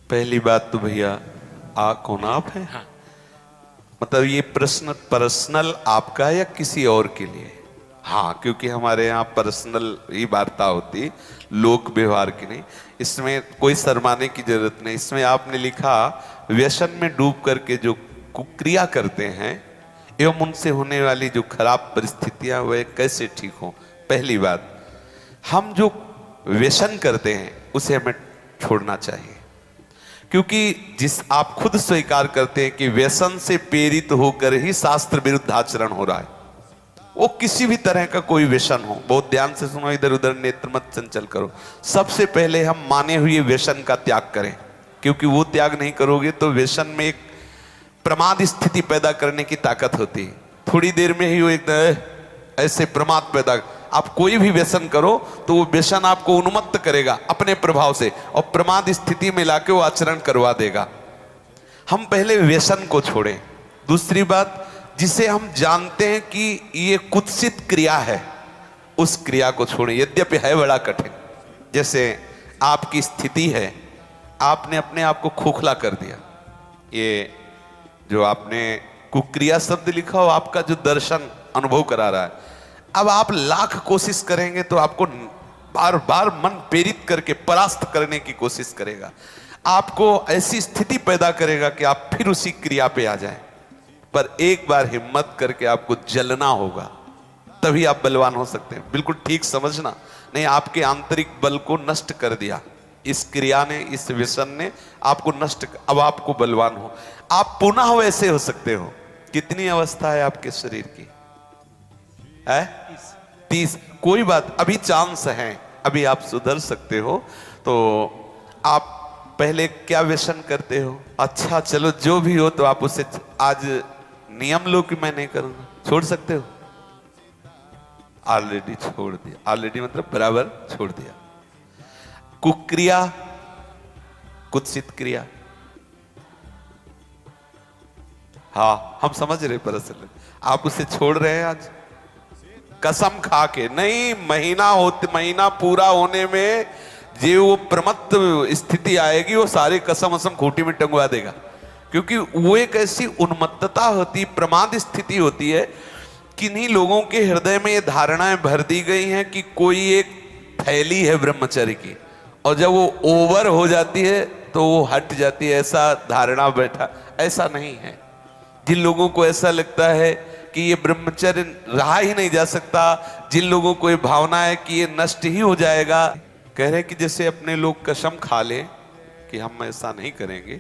पहली बात तो भैया कौन आप हैं? हाँ। मतलब ये प्रश्न पर्सनल आपका है या किसी और के लिए? हाँ, क्योंकि हमारे यहाँ पर्सनल ही वार्ता होती, लोक व्यवहार की नहीं। इसमें कोई शर्माने की जरूरत नहीं। इसमें आपने लिखा व्यसन में डूब करके जो कुक्रिया करते हैं एवं उनसे होने वाली जो खराब परिस्थितियां वह कैसे ठीक हो। पहली बात, हम जो व्यसन करते हैं उसे हमें छोड़ना चाहिए, क्योंकि जिस आप खुद स्वीकार करते हैं कि व्यसन से प्रेरित होकर ही शास्त्र विरुद्ध आचरण हो रहा है। वो किसी भी तरह का कोई व्यसन हो, बहुत ध्यान से सुनो, इधर उधर नेत्र मत चंचल करो। सबसे पहले हम माने हुए व्यसन का त्याग करें, क्योंकि वो त्याग नहीं करोगे तो व्यसन में एक प्रमाद स्थिति पैदा करने की ताकत होती है। थोड़ी देर में ही वो एक ऐसे प्रमाद पैदा, आप कोई भी व्यसन करो तो वो व्यसन आपको उन्मत्त करेगा अपने प्रभाव से और प्रमाद स्थिति में लाके वो आचरण करवा देगा। हम पहले व्यसन को छोड़ें। दूसरी बात, जिसे हम जानते हैं कि ये कुत्सित क्रिया है, उस क्रिया को छोड़ें, यद्यपि है बड़ा कठिन। जैसे आपकी स्थिति है, आपने अपने आप को खोखला कर दिया। ये जो आपने कुक्रिया शब्द लिखा हो, आपका जो दर्शन अनुभव करा रहा है, अब आप लाख कोशिश करेंगे तो आपको बार बार मन प्रेरित करके परास्त करने की कोशिश करेगा, आपको ऐसी स्थिति पैदा करेगा कि आप फिर उसी क्रिया पे आ जाएं। पर एक बार हिम्मत करके आपको जलना होगा, तभी आप बलवान हो सकते हैं। बिल्कुल ठीक समझना, नहीं आपके आंतरिक बल को नष्ट कर दिया इस क्रिया ने, इस व्यसन ने आपको नष्ट, अब आपको बलवान हो, आप पुनः वैसे हो सकते हो। कितनी अवस्था है आपके शरीर की? है 30। कोई बात, अभी चांस है, अभी आप सुधर सकते हो। तो आप पहले क्या व्यसन करते हो? अच्छा चलो जो भी हो, तो आप उसे आज नियम लो कि मैं नहीं करूंगा, छोड़ सकते हो? ऑलरेडी छोड़ दिया। ऑलरेडी मतलब बराबर छोड़ दिया। कुक्रिया, कुत्सित क्रिया, हाँ हम समझ रहे, परसल आप उसे छोड़ रहे हैं आज कसम खा के। नहीं, महीना पूरा होने में जो वो प्रमत्त स्थिति आएगी, वो सारी कसम असम खूंटी में टंगवा देगा। क्योंकि वो एक ऐसी उन्मत्तता होती, प्रमाद स्थिति होती है। किन्हीं लोगों के हृदय में ये धारणाएं भर दी गई हैं कि कोई एक थैली है ब्रह्मचर्य की, और जब वो ओवर हो जाती है तो वो हट जाती है, ऐसा धारणा बैठा। ऐसा नहीं है। जिन लोगों को ऐसा लगता है कि ये ब्रह्मचर्य रहा ही नहीं जा सकता, जिन लोगों को ये भावना है कि ये नष्ट ही हो जाएगा, कह रहे कि जैसे अपने लोग कसम खा ले कि हम ऐसा नहीं करेंगे,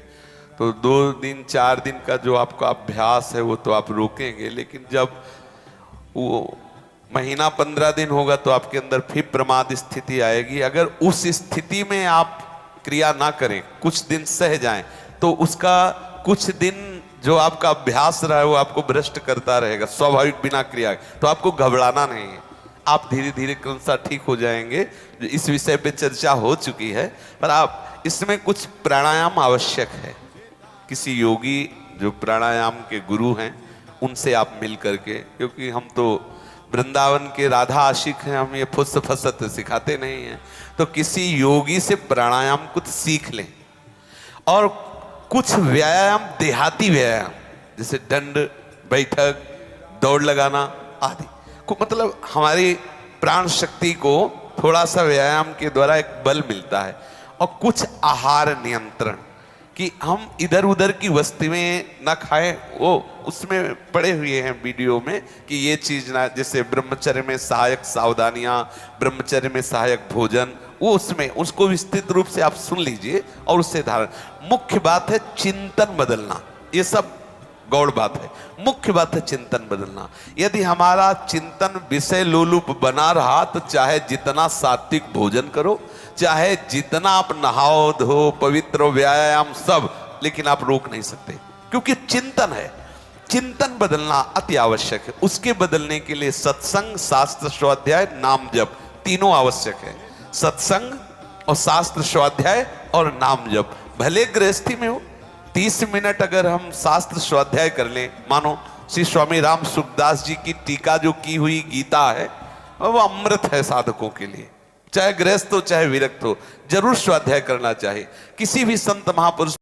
तो 2 दिन 4 दिन का जो आपका अभ्यास है वो तो आप रोकेंगे, लेकिन जब वो महीना 15 दिन होगा तो आपके अंदर फिर प्रमाद स्थिति आएगी। अगर उस स्थिति में आप क्रिया ना करें, कुछ दिन सह जाएं, तो उसका कुछ दिन जो आपका अभ्यास रहा है वो आपको भ्रष्ट करता रहेगा स्वाभाविक बिना क्रिया। तो आपको घबराना नहीं है, आप धीरे धीरे क्रमशः ठीक हो जाएंगे। इस विषय पे चर्चा हो चुकी है, पर आप इसमें कुछ प्राणायाम आवश्यक है। किसी योगी जो प्राणायाम के गुरु हैं उनसे आप मिल करके, क्योंकि हम तो वृंदावन के राधा आशिक हैं, हम ये फुस फसत सिखाते नहीं हैं। तो किसी योगी से प्राणायाम कुछ सीख लें, और कुछ व्यायाम, देहाती व्यायाम जैसे दंड बैठक, दौड़ लगाना आदि को, मतलब हमारी प्राण शक्ति को थोड़ा सा व्यायाम के द्वारा एक बल मिलता है। और कुछ आहार नियंत्रण, कि हम इधर उधर की वस्तुएं ना खाएं, वो उसमें पड़े हुए हैं वीडियो में कि ये चीज ना, जैसे ब्रह्मचर्य में सहायक सावधानियां, ब्रह्मचर्य में सहायक भोजन, वो उसमें उसको विस्तृत रूप से आप सुन लीजिए और उससे धारण। मुख्य बात है चिंतन बदलना, ये सब गौड़ बात है, मुख्य बात है चिंतन बदलना। यदि हमारा चिंतन विषय लोलुप बना रहा तो चाहे जितना सात्विक भोजन करो, चाहे जितना आप नहाओ धो पवित्र व्यायाम सब, लेकिन आप रोक नहीं सकते, क्योंकि चिंतन है। चिंतन बदलना अति आवश्यक है। उसके बदलने के लिए सत्संग, शास्त्र स्वाध्याय, नाम जप तीनों आवश्यक है। सत्संग और शास्त्र स्वाध्याय और नाम जप। भले गृहस्थी में हो, 30 मिनट अगर हम शास्त्र स्वाध्याय कर लें, मानो श्री स्वामी राम सुखदास जी की टीका जो की हुई गीता है, वो अमृत है साधकों के लिए। चाहे गृहस्थ हो चाहे विरक्त हो, जरूर स्वाध्याय करना चाहिए। किसी भी संत महापुरुष